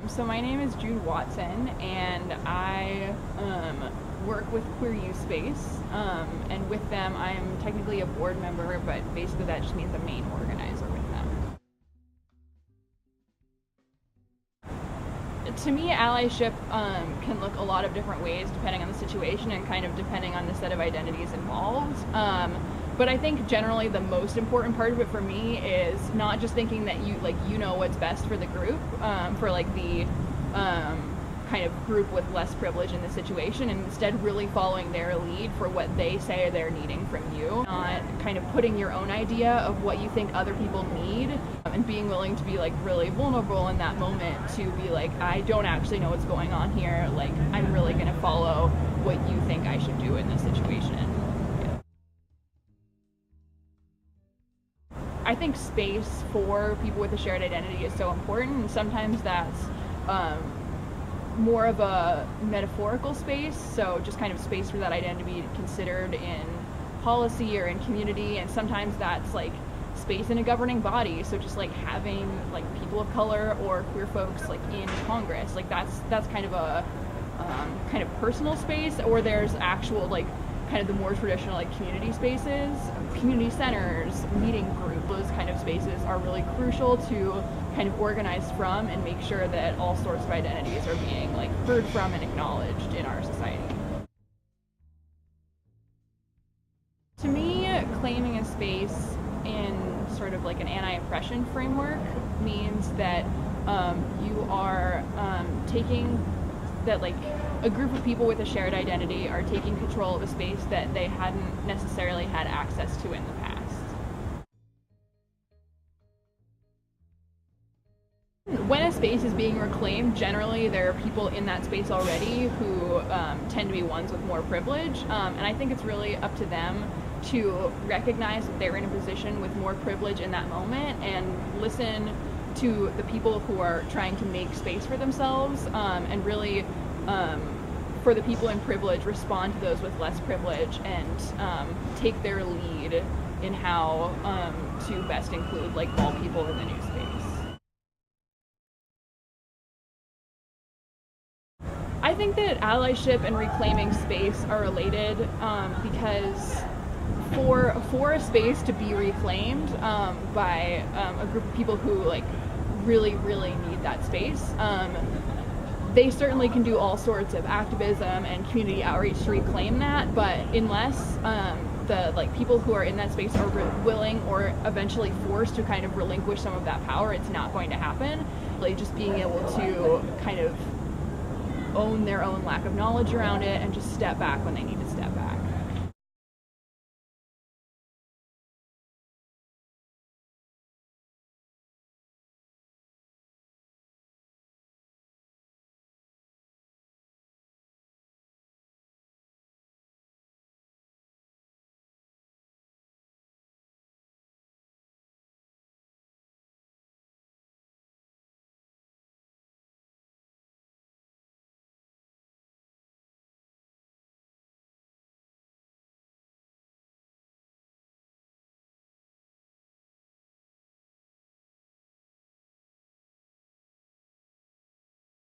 So my name is Jude Watson, and I work with Queer Youth Space, and with them I'm technically a board member, but basically that just means a main organizer with them. To me, allyship can look a lot of different ways depending on the situation and kind of depending on the set of identities involved. But I think generally the most important part of it for me is not just thinking that you know what's best for the group, for like the kind of group with less privilege in the situation, and instead really following their lead for what they say they're needing from you. Not kind of putting your own idea of what you think other people need, and being willing to be like really vulnerable in that moment to be like, I don't actually know what's going on here, like I'm really gonna follow what you think I should do in this situation. I think space for people with a shared identity is so important, and sometimes that's more of a metaphorical space, so just kind of space for that identity to be considered in policy or in community, and sometimes that's like space in a governing body, so just like having like people of color or queer folks like in Congress, like that's kind of a kind of personal space, or there's actual like kind of the more traditional like community spaces, community centers, meeting group, those kind of spaces are really crucial to kind of organize from and make sure that all sorts of identities are being like heard from and acknowledged in our society. To me, claiming a space in sort of like an anti-oppression framework means that you are taking that like a group of people with a shared identity are taking control of a space that they hadn't necessarily had access to in the past. When a space is being reclaimed, generally there are people in that space already who tend to be ones with more privilege, and I think it's really up to them to recognize that they're in a position with more privilege in that moment and listen to the people who are trying to make space for themselves, and really for the people in privilege respond to those with less privilege and take their lead in how to best include like all people in the new space. I think that allyship and reclaiming space are related, because for a space to be reclaimed by a group of people who like really need that space, they certainly can do all sorts of activism and community outreach to reclaim that, but unless the like people who are in that space are willing or eventually forced to kind of relinquish some of that power, it's not going to happen. Like just being able to kind of own their own lack of knowledge around it and just step back when they need to step back.